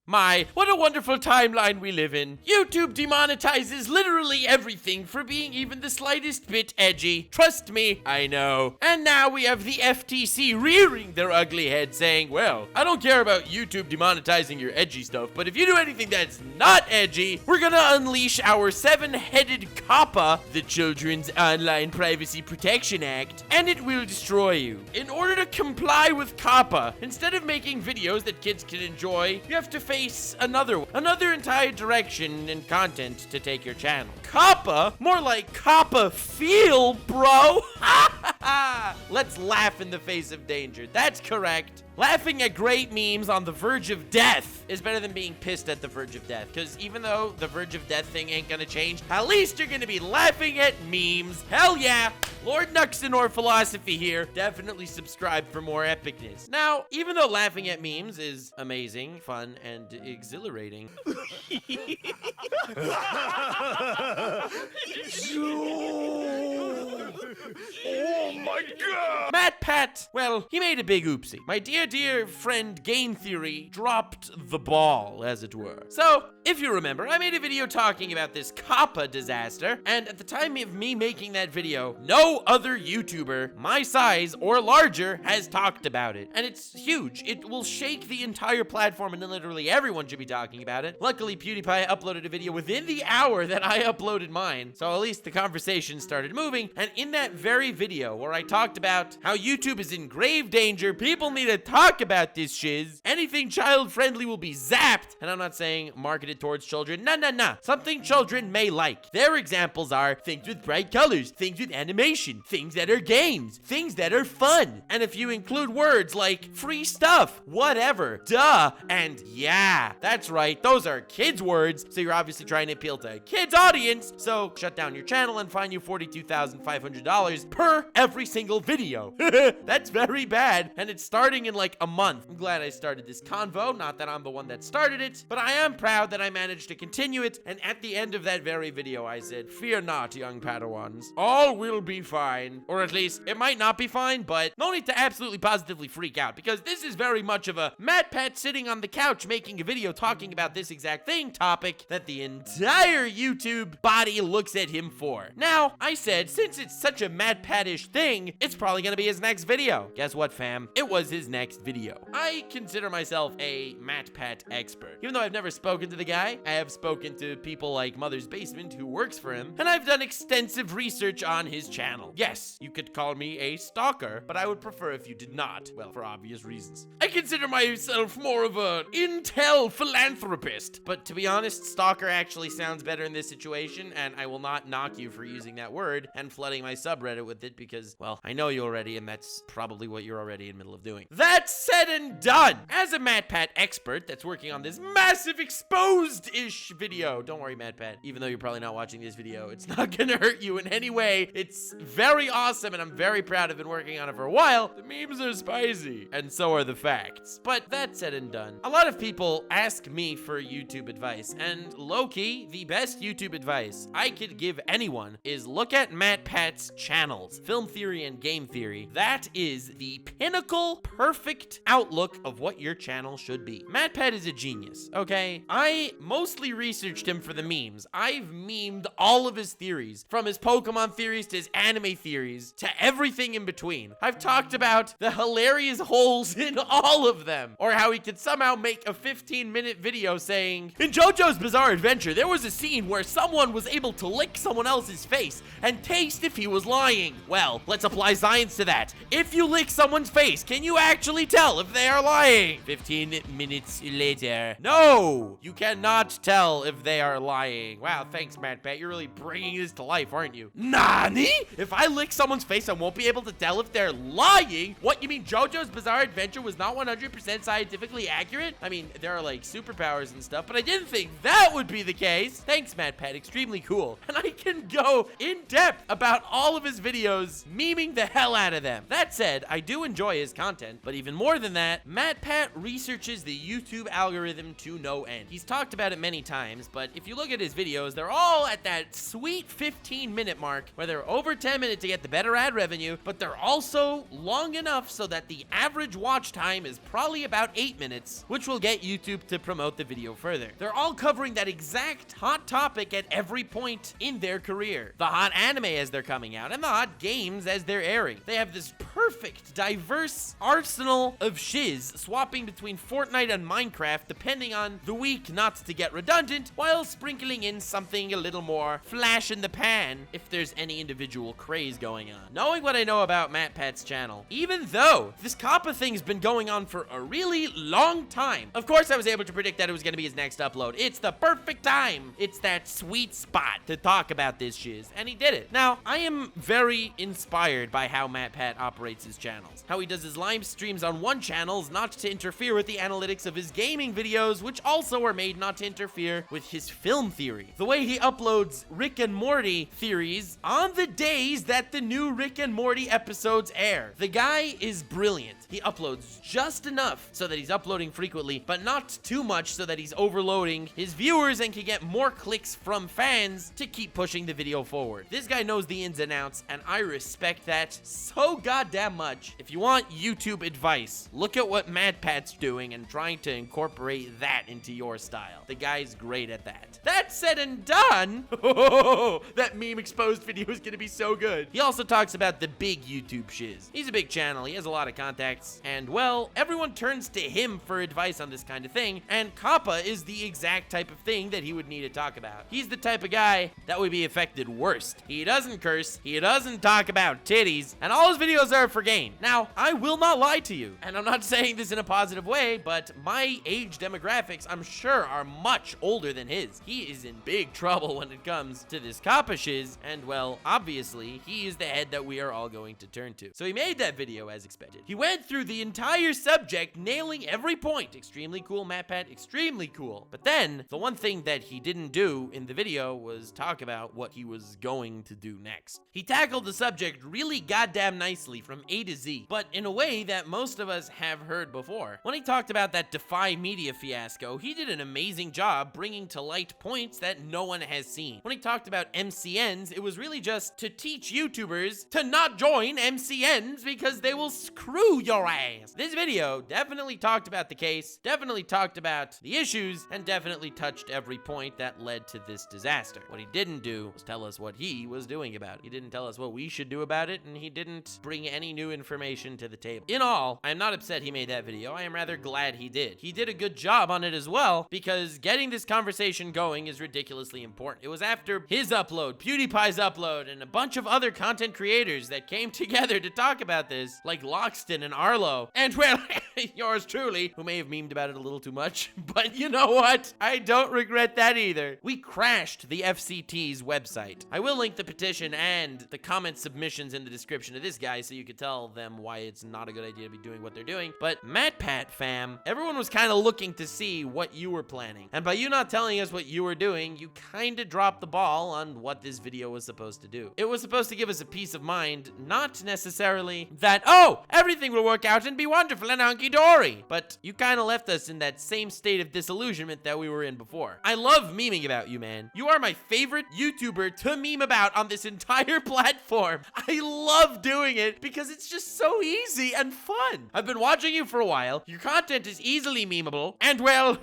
My, what a wonderful timeline we live in. YouTube demonetizes literally everything for being even the slightest bit edgy. Trust me, I know. And now we have the FTC rearing their ugly head saying, well, I don't care about YouTube demonetizing your edgy stuff, but if you do anything that's not edgy, we're gonna unleash our 7-headed Coppa, the Children's Online Privacy Protection Act, and it will destroy you. In order to comply with Coppa, instead of making videos that kids can enjoy, you have to face another entire direction and content to take your channel. Coppa? More like Coppa feel, bro. Let's laugh in the face of danger. That's correct. Laughing at great memes on the verge of death is better than being pissed at the verge of death. Because even though the verge of death thing ain't gonna change, at least you're gonna be laughing at memes. Hell yeah! Lord Nuxenor philosophy here. Definitely subscribe for more epicness. Now, even though laughing at memes is amazing, fun, and exhilarating. Oh my god! MatPat, well, he made a big oopsie. My dear friend Game Theory dropped the ball, as it were. So, if you remember, I made a video talking about this Coppa disaster, and at the time of me making that video, no other YouTuber my size or larger has talked about it. And it's huge. It will shake the entire platform, and then literally everyone should be talking about it. Luckily, PewDiePie uploaded a video within the hour that I uploaded mine, so at least the conversation started moving. And in that very video where I talked about how YouTube is in grave danger, people need to talk about this shiz, anything child-friendly will be zapped. And I'm not saying marketed towards children. Nah. Something children may like. Their examples are things with bright colors, things with animation, things that are games, things that are fun. And if you include words like free stuff, whatever, duh, and yeah, that's right, those are kids' words, so you're obviously trying to appeal to a kids' audience, so shut down your channel and fine you $42,500 per every single video. That's very bad, and it's starting in like a month. I'm glad I started this convo, not that I'm the one that started it, but I am proud that I managed to continue it, and at the end of that very video I said, fear not, young Padawans, all will be fine, or at least it might not be fine, but no need to absolutely positively freak out, because this is very much of a MatPat sitting on the couch making a video talking about this exact thing topic that the entire YouTube body looks at him for. Now, I said, since it's such a MatPat-ish thing, it's probably gonna be his next video. Guess what, fam? It was his next video. I consider myself a MatPat expert. Even though I've never spoken to the guy, I have spoken to people like Mother's Basement who works for him, and I've done extensive research on his channel. Yes, you could call me a stalker, but I would prefer if you did not. Well, for obvious reasons. I consider myself more of an intel philanthropist, but to be honest, stalker actually sounds better in this situation, and I will not knock you for using that word and flooding my subreddit with it because, well, I know you already, and that's probably what you're already in the middle of doing. That said and done, as a MatPat expert that's working on this massive exposed-ish video, don't worry, MatPat, even though you're probably not watching this video, it's not gonna hurt you in any way. It's very awesome, and I'm very proud. I've been working on it for a while. The memes are spicy, and so are the facts. But that said and done, a lot of people ask me for YouTube advice, and low-key, the best YouTube advice I could give anyone is look at MatPat's channels, Film Theory and Game Theory. That is the pinnacle, perfect outlook of what your channel should be. MatPat is a genius, okay? I mostly researched him for the memes. I've memed all of his theories, from his Pokemon theories to his anime theories to everything in between. I've talked about the hilarious holes in all of them, or how he could somehow make a 15-minute video saying, in JoJo's Bizarre Adventure, there was a scene where someone was able to lick someone else's face and taste if he was lying. Well, let's apply science to that. If you lick someone's face, can you actually tell if they are lying? 15 minutes later. No, you cannot tell if they are lying. Wow, thanks, MatPat. You're really bringing this to life, aren't you? Nani? If I lick someone's face, I won't be able to tell if they're lying? What, you mean JoJo's Bizarre Adventure was not 100% scientifically accurate? I mean, there are like superpowers and stuff, but I didn't think that would be the case. Thanks, MatPat. Extremely cool. And I can go in depth about all of his videos, memeing the hell out of them. That said, I do enjoy his content, but even more than that, MatPat researches the YouTube algorithm to no end. He's talked about it many times, but if you look at his videos, they're all at that sweet 15-minute mark where they're over 10 minutes to get the better ad revenue, but they're also long enough so that the average watch time is probably about 8 minutes, which will get YouTube to promote the video further. They're all covering that exact hot topic at every point in their career. The hot anime as they're coming out, and the hot games as they're airing. They have this perfect, diverse arsenal of shiz, swapping between Fortnite and Minecraft depending on the week, not to get redundant, while sprinkling in something a little more flash in the pan if there's any individual craze going on. Knowing what I know about MatPat's channel, even though this Coppa thing's been going on for a really long time, of course I was able to predict that it was going to be his next upload. It's the perfect time. It's that sweet spot to talk about this shiz, and he did it. Now, I am very inspired by how MatPat operates his channels. How he does his live streams on one channel is not to interfere with the analytics of his gaming videos, which also are made not to interfere with his film theory. The way he uploads Rick and Morty theories on the days that the new Rick and Morty episodes air. The guy is brilliant. He uploads just enough so that he's uploading frequently, but not too much so that he's overloading his viewers and can get more clicks from fans to keep pushing the video forward. This guy knows the ins and outs, and I respect that so goddamn much. If you want YouTube advice, look at what MatPat's doing and trying to incorporate that into your style. The guy's great at that. That said and done, that meme exposed video is gonna be so good. He also talks about the big YouTube shiz. He's a big channel, he has a lot of contacts, and well, everyone turns to him for advice on this kind of thing, and Coppa is the exact type of thing that he would need to talk about. He's the type of guy that would be affected worst. He doesn't curse, he doesn't talk about titties, and all his videos are for gain. Now, I will not lie to you, and I'm not saying this in a positive way, but my age demographics, I'm sure, are much older than his. He is in big trouble when it comes to this Coppa shiz, and well, obviously, he is the head that we are all going to turn to. So he made that video as expected. He went through the entire subject, nailing every point. Extremely cool, MatPat, extremely cool. But then, the one thing that he didn't do in the video was talk about what he was going to do next. He tackled the subject really goddamn nicely from A to Z, but in a way that most of us have heard before. When he talked about that Defy Media fiasco, he did an amazing job bringing to light points that no one has seen. When he talked about MCNs, it was really just to teach YouTubers to not join MCNs because they will screw your ass. This video definitely talked about the case, definitely talked about the issues, and definitely touched every point that led to this disaster. What he didn't do was tell us what he was doing about it. He didn't tell us what we should do about it, and he didn't bring any new information to the table. In all, I'm not upset he made that video. I am rather glad he did. He did a good job on it as well, because getting this conversation going is ridiculously important. It was after his upload, PewDiePie's upload, and a bunch of other content creators that came together to talk about this, like Loxton and Arlo, and well, yours truly, who may have memed about it a little too much, but you know what? I don't regret that either. We crashed the FCT's website. I will link the petition and the comment submissions in the description of this guy so you could tell them why it's not a good idea to be doing what they're doing. But MatPat fam, everyone was kind of looking to see what you were planning. And by you not telling us what you were doing, you kind of dropped the ball on what this video was supposed to do. It was supposed to give us a peace of mind, not necessarily that, oh, everything will work out and be wonderful and hunky-dory. But you kind of left us in that same state of disillusionment that we were in before. I love memeing about you, man. You are my favorite YouTuber to meme about on this entire platform. I love doing it because it's just so easy and fun. I've been watching you for a while. Your content is easily memeable. And well,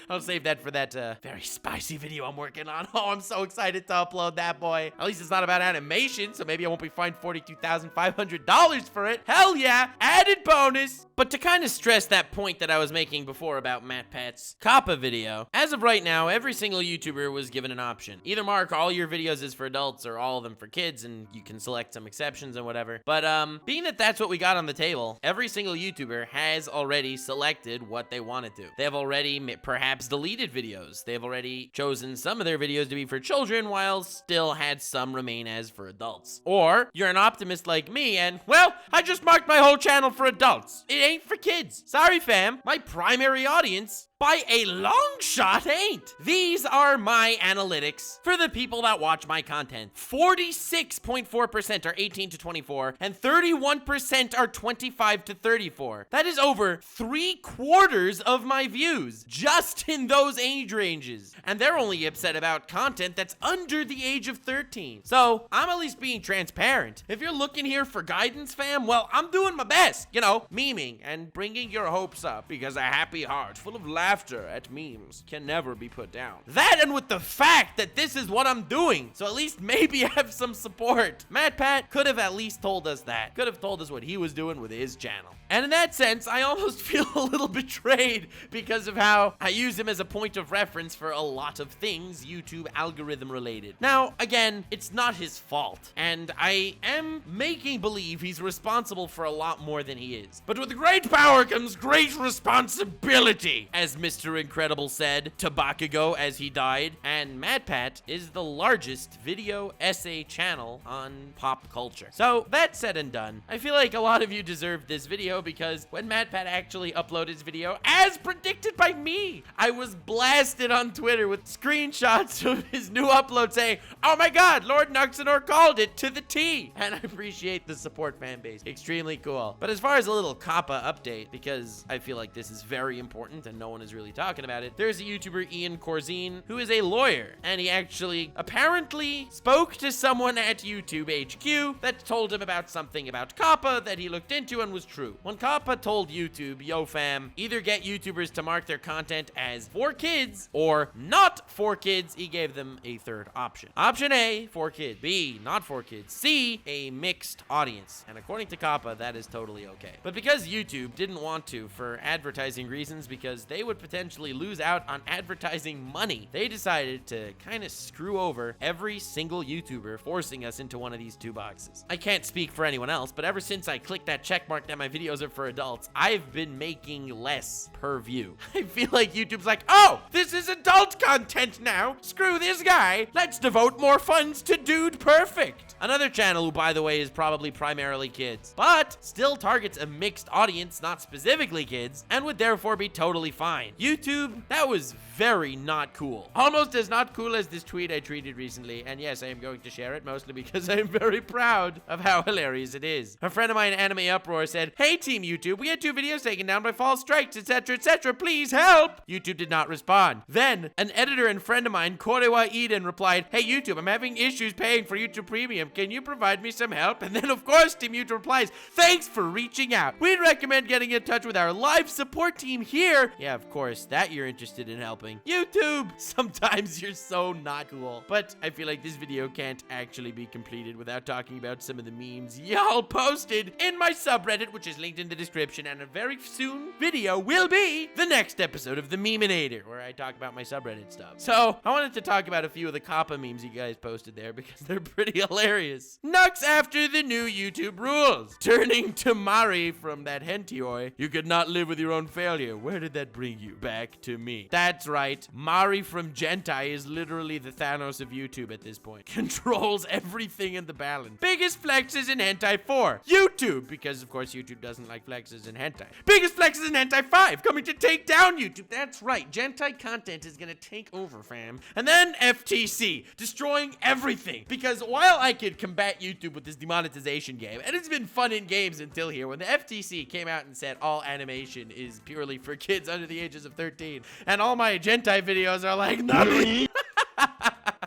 I'll save that for that very spicy video I'm working on. Oh, I'm so excited to upload that, boy. At least it's not about animation, so maybe I won't be fined $42,500 for it. Hell yeah, added bonus. But to kind of stress that point that I was making before about MatPat's Coppa video, as of right now, every single YouTuber was given an option. Either mark all your videos as for adults or all of them for kids, and you can select some exceptions and whatever. But being that that's what we got on the table, every single YouTuber has already selected what they wanted to. They have already perhaps deleted videos. They have already chosen some of their videos to be for children while still had some remain as for adults. Or you're an optimist like me and, well, I just marked my whole channel for adults. It ain't for kids. Sorry, fam. My primary audience by a long shot ain't. These are my analytics for the people that watch my content. 46.4% are 18 to 24, and 31% are 25 to 34. That is over 3/4 of my views just in those age ranges. And they're only upset about content that's under the age of 13. So I'm at least being transparent. If you're looking here for guidance, fam, well, I'm doing my best, memeing and bringing your hopes up, because a happy heart full of laughter at memes can never be put down. That, and with the fact that this is what I'm doing, so at least maybe have some support. MatPat could have at least told us that. Could have told us what he was doing with his channel. And in that sense, I almost feel a little betrayed because of how I use him as a point of reference for a lot of things YouTube algorithm related. Now, again, it's not his fault, and I am making believe he's responsible for a lot more than he is. But with great power comes great responsibility, as Mr. Incredible said to Bakugo as he died. And MatPat is the largest video essay channel on pop culture. So that said and done, I feel like a lot of you deserved this video, because when MatPat actually uploaded his video, as predicted by me, I was blasted on Twitter with screenshots of his new upload saying, "Oh my god, Lord Nuxenor called it to the T." And I appreciate the support, fan base. Extremely cool. But as far as a little Coppa update, because I feel like this is very important and no one is really talking about it, there's a YouTuber, Ian Corzine, who is a lawyer, and he actually apparently spoke to someone at YouTube HQ that told him about something about Coppa that he looked into and was true. When Coppa told YouTube, "Yo fam, either get YouTubers to mark their content as for kids or not for kids," he gave them a third option. Option A, for kids. B, not for kids. C, a mixed audience. And according to Coppa, that is totally okay. But because YouTube didn't want to for advertising reasons, because they would potentially lose out on advertising money, they decided to kind of screw over every single YouTuber, forcing us into one of these two boxes. I can't speak for anyone else, but ever since I clicked that check mark that my videos are for adults, I've been making less per view. I feel like YouTube's like, "Oh, this is adult content now. Screw this guy. Let's devote more funds to Dude Perfect." Another channel who, by the way, is probably primarily kids, but still targets a mixed audience, not specifically kids, and would therefore be totally fine. YouTube, that was very not cool. Almost as not cool as this tweet I tweeted recently, and yes, I am going to share it, mostly because I am very proud of how hilarious it is. A friend of mine, Anime Uproar, said, "Hey Team YouTube, we had 2 videos taken down by false strikes, etc, etc, please help." YouTube did not respond. Then, an editor and friend of mine, Korewa Eden, replied, "Hey YouTube, I'm having issues paying for YouTube Premium. Can you provide me some help?" And then, of course, Team YouTube replies, "Thanks for reaching out. We'd recommend getting in touch with our live support team here." Yeah, of course, that you're interested in helping. YouTube, sometimes you're so not cool. But I feel like this video can't actually be completed without talking about some of the memes y'all posted in my subreddit, which is linked in the description, and a very soon video will be the next episode of the Meminator, where I talk about my subreddit stuff. So I wanted to talk about a few of the Coppa memes you guys posted there, because they're pretty hilarious. Nux after the new YouTube rules. Turning to Mari from that Hentioi. "You could not live with your own failure. Where did that bring you? Back to me." That's right. Mari from Gentai is literally the Thanos of YouTube at this point. Controls everything in the balance. Biggest flexes in Hentai 4. YouTube, because of course YouTube doesn't like flexes in Hentai. Biggest flexes in Hentai 5, coming to take down YouTube. That's right. Gentai content is gonna take over, fam. And then FTC, destroying everything. Because while I could combat YouTube with this demonetization game, and it's been fun in games until here, when the FTC came out and said all animation is purely for kids under the ages of 13, and all my Gentai videos are like, nothing.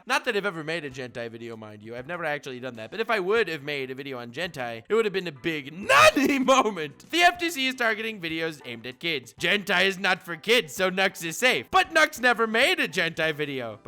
Not that I've ever made a Gentai video, mind you. I've never actually done that. But if I would have made a video on Gentai, it would have been a big nutty moment. The FTC is targeting videos aimed at kids. Gentai is not for kids, so Nux is safe. But Nux never made a Gentai video.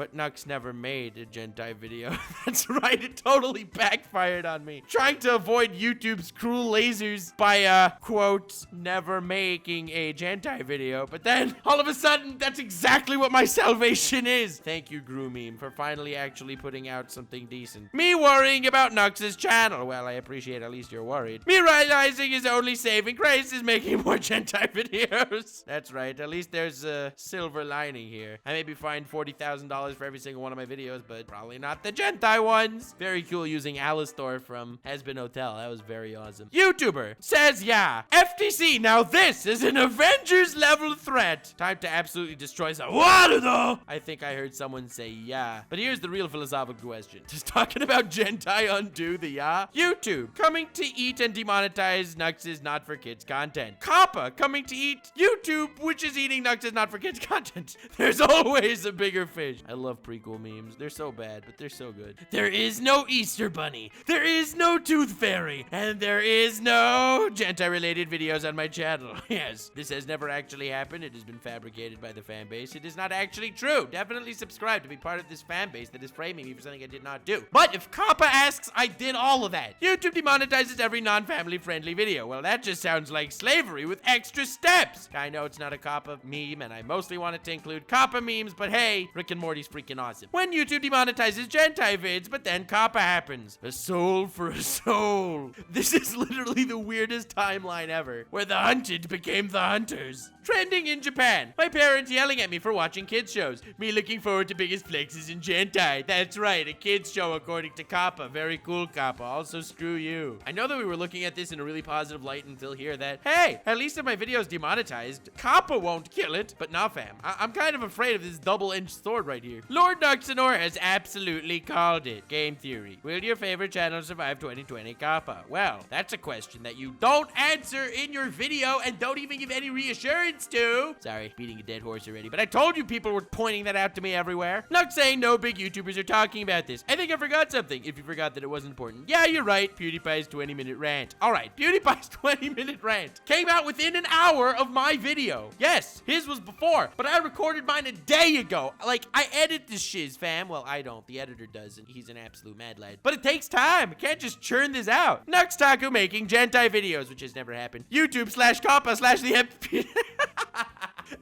That's right, it totally backfired on me. Trying to avoid YouTube's cruel lasers by, quote, never making a Gentai video. But then, all of a sudden, that's exactly what my salvation is. Thank you, Gru Meme, for finally finally actually putting out something decent. Me worrying about Nux's channel. Well, I appreciate at least you're worried. Me realizing his only saving grace is making more Gentai videos. That's right. At least there's a silver lining here. I may be fined $40,000 for every single one of my videos, but probably not the Gentai ones. Very cool using Alistor from Hesbin Hotel. That was very awesome. YouTuber says, yeah, FTC, now this is an Avengers level threat. Time to absolutely destroy some water, though. I think I heard someone say, yeah. But here's the real philosophical question. Does talking about Gentai undo the yeah? YouTube, coming to eat and demonetize Nux's not for kids content. Coppa, coming to eat YouTube, which is eating Nux's not for kids content. There's always a bigger fish. I love prequel memes. They're so bad, but they're so good. There is no Easter Bunny. There is no Tooth Fairy. And there is no Gentai-related videos on my channel. Yes, this has never actually happened. It has been fabricated by the fan base. It is not actually true. Definitely subscribe to be part of this fan base that is framing me for something I did not do. But if Coppa asks, I did all of that. YouTube demonetizes every non-family friendly video. Well, that just sounds like slavery with extra steps. I know it's not a Coppa meme, and I mostly wanted to include Coppa memes, but hey, Rick and Morty's freaking awesome. When YouTube demonetizes Gentai vids, but then Coppa happens. A soul for a soul. This is literally the weirdest timeline ever, where the hunted became the hunters. Trending in Japan. My parents yelling at me for watching kids shows. Me looking forward to biggest flexes in Gentai. That's right, a kids show according to Coppa. Very cool, Coppa. Also, screw you. I know that we were looking at this in a really positive light until here that, hey, at least if my video is demonetized, Coppa won't kill it. But nah, fam. I'm kind of afraid of this double-edged sword right here. Lord Nuxanor has absolutely called it. Game theory. Will your favorite channel survive 2020, Coppa? Well, that's a question that you don't answer in your video and don't even give any reassurance to. Sorry, beating a dead horse already, but I told you people were pointing that out to me everywhere. Not saying no big YouTubers are talking about this. I think I forgot something, if you forgot that it wasn't important. Yeah, you're right, PewDiePie's 20-minute rant. All right, PewDiePie's 20-minute rant came out within an hour of my video. Yes, his was before, but I recorded mine a day ago. Like, I edit this shiz, fam. Well, I don't. The editor does, and he's an absolute mad lad. But it takes time. I can't just churn this out. Next, Taku making Gentai videos, which has never happened. YouTube/Coppa/the FP.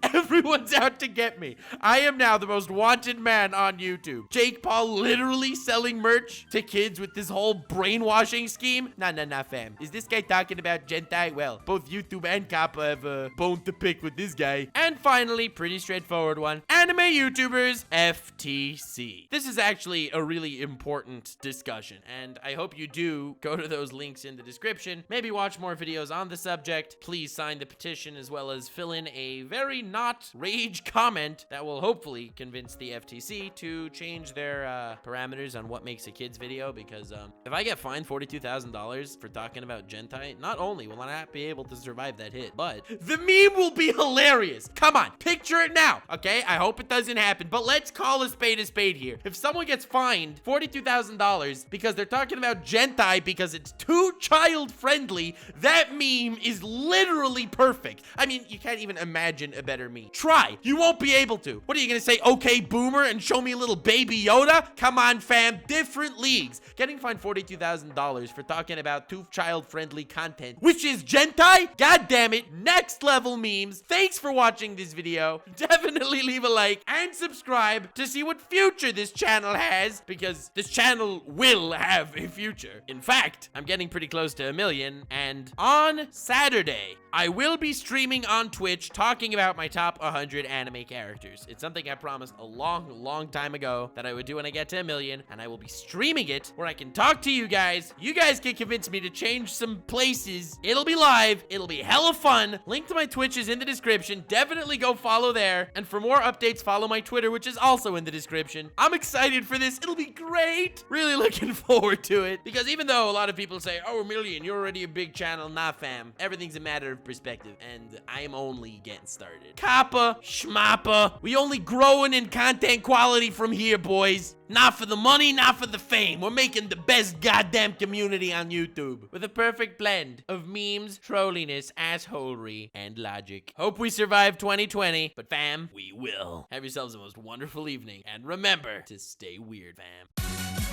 Everyone's out to get me. I am now the most wanted man on YouTube. Jake Paul literally selling merch to kids with this whole brainwashing scheme. Nah, fam. Is this guy talking about Gentai? Well, both YouTube and Coppa have a bone to pick with this guy. And finally, pretty straightforward one. Anime YouTubers, FTC. This is actually a really important discussion, and I hope you do go to those links in the description. Maybe watch more videos on the subject. Please sign the petition as well as fill in a very not rage comment that will hopefully convince the FTC to change their parameters on what makes a kid's video, because if I get fined $42,000 for talking about Gentai, not only will I not be able to survive that hit, but the meme will be hilarious. Come on, picture it now, okay? I hope it doesn't happen, but let's call a spade here. If someone gets fined $42,000 because they're talking about Gentai because it's too child-friendly, that meme is literally perfect. I mean, you can't even imagine a better meme. Try. You won't be able to. What are you gonna say, okay, boomer, and show me a little baby Yoda? Come on, fam. Different leagues. Getting fined $42,000 for talking about too child-friendly content, which is Gentai? God damn it. Next level memes. Thanks for watching this video. Definitely leave a like and subscribe to see what future this channel has, because this channel will have a future. In fact, I'm getting pretty close to 1 million, and on Saturday, I will be streaming on Twitch talking about my top 100 anime characters. It's something I promised a long time ago that I would do when I get to 1 million, and I will be streaming it where I can talk to you guys. You guys can convince me to change some places. It'll be live. It'll be hella fun. Link to my Twitch is in the description. Definitely go follow there. And for more updates, follow my Twitter, which is also in the description. I'm excited for this. It'll be great. Really looking forward to it, because even though a lot of people say, oh, 1 million, you're already a big channel. Nah, fam. Everything's a matter of perspective, and I'm only getting started. Coppa, schmappa, we only growing in content quality from here, boys. Not for the money, not for the fame. We're making the best goddamn community on YouTube with a perfect blend of memes, trolliness, assholery, and logic. Hope we survive 2020, but fam, we will. Have yourselves the most wonderful evening, and remember to stay weird, fam.